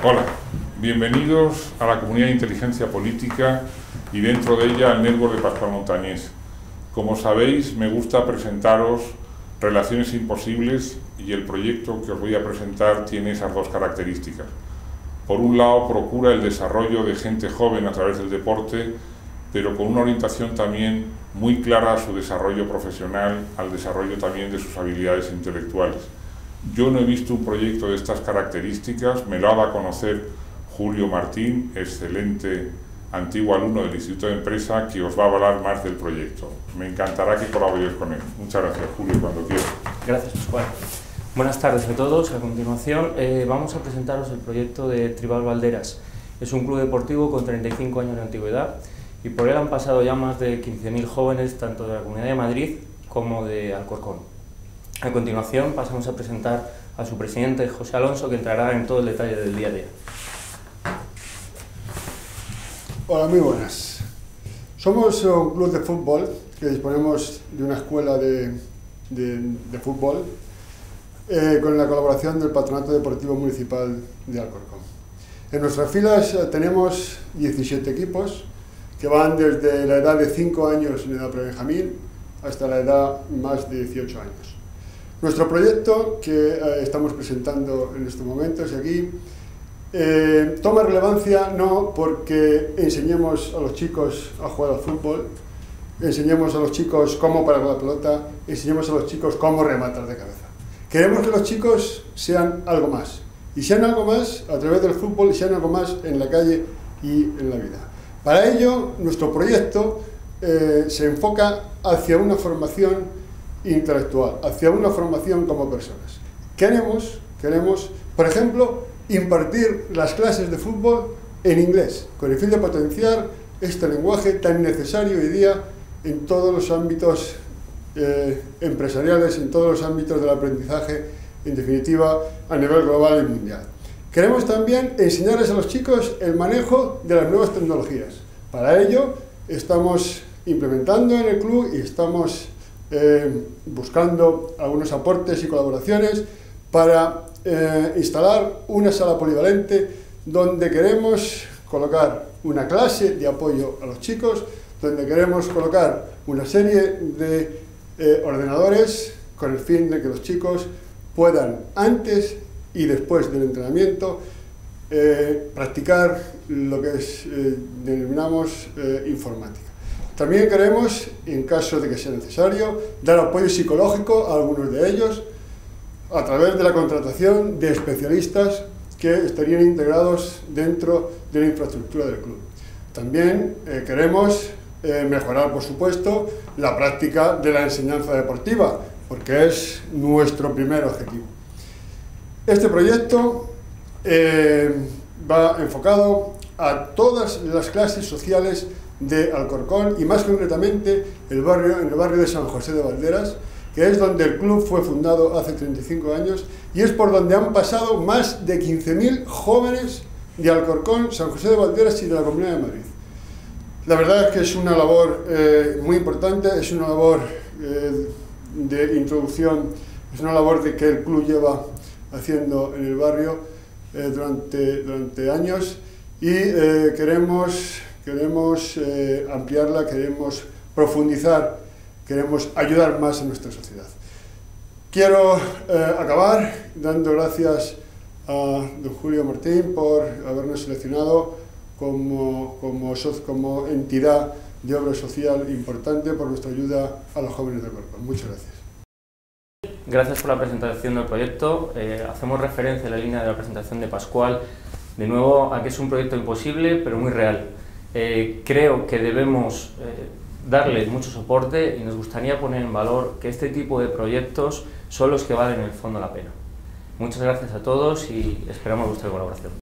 Hola, bienvenidos a la comunidad de inteligencia política y dentro de ella al network de Pascual Montañés. Como sabéis, me gusta presentaros Relaciones Imposibles y el proyecto que os voy a presentar tiene esas dos características. Por un lado, procura el desarrollo de gente joven a través del deporte, pero con una orientación también muy clara a su desarrollo profesional, al desarrollo también de sus habilidades intelectuales. Yo no he visto un proyecto de estas características, me lo ha dado a conocer Julio Martín, excelente antiguo alumno del Instituto de Empresa, que os va a hablar más del proyecto. Me encantará que colaboréis con él. Muchas gracias, Julio, cuando quieras. Gracias, Pascual. Buenas tardes a todos. A continuación vamos a presentaros el proyecto de Tribal Valderas. Es un club deportivo con 35 años de antigüedad y por él han pasado ya más de 15.000 jóvenes, tanto de la Comunidad de Madrid como de Alcorcón. A continuación pasamos a presentar a su presidente, José Alonso, que entrará en todo el detalle del día a día. Hola, muy buenas. Somos un club de fútbol que disponemos de una escuela de fútbol con la colaboración del Patronato Deportivo Municipal de Alcorcón. En nuestras filas tenemos 17 equipos que van desde la edad de 5 años en edad prebenjamín hasta la edad más de 18 años. Nuestro proyecto que estamos presentando en estos momentos aquí toma relevancia no porque enseñemos a los chicos a jugar al fútbol, enseñemos a los chicos cómo parar la pelota, enseñemos a los chicos cómo rematar de cabeza. Queremos que los chicos sean algo más, y sean algo más a través del fútbol y sean algo más en la calle y en la vida. Para ello, nuestro proyecto se enfoca hacia una formación intelectual, hacia una formación como personas. Queremos, por ejemplo, impartir las clases de fútbol en inglés, con el fin de potenciar este lenguaje tan necesario hoy día en todos los ámbitos empresariales, en todos los ámbitos del aprendizaje, en definitiva, a nivel global y mundial. Queremos también enseñarles a los chicos el manejo de las nuevas tecnologías. Para ello, estamos implementando en el club y estamos buscando algunos aportes y colaboraciones para instalar una sala polivalente donde queremos colocar una clase de apoyo a los chicos, donde queremos colocar una serie de ordenadores con el fin de que los chicos puedan antes y después del entrenamiento practicar lo que denominamos informática. También queremos, en caso de que sea necesario, dar apoyo psicológico a algunos de ellos a través de la contratación de especialistas que estarían integrados dentro de la infraestructura del club. También queremos mejorar, por supuesto, la práctica de la enseñanza deportiva, porque es nuestro primer objetivo. Este proyecto va enfocado a todas las clases sociales de Alcorcón y más concretamente en el barrio de San José de Valderas, que es donde el club fue fundado hace 35 años y es por donde han pasado más de 15.000 jóvenes de Alcorcón, San José de Valderas y de la Comunidad de Madrid. La verdad es que es una labor muy importante, es una labor de introducción, es una labor que el club lleva haciendo en el barrio durante años y queremos ampliarla, queremos profundizar, queremos ayudar más a nuestra sociedad. Quiero acabar dando gracias a don Julio Martín por habernos seleccionado como entidad de obra social importante por nuestra ayuda a los jóvenes de Alcorcón. Muchas gracias. Gracias por la presentación del proyecto. Hacemos referencia a la línea de la presentación de Pascual, de nuevo, a que es un proyecto imposible, pero muy real. Creo que debemos darle mucho soporte y nos gustaría poner en valor que este tipo de proyectos son los que valen en el fondo la pena. Muchas gracias a todos y esperamos vuestra colaboración.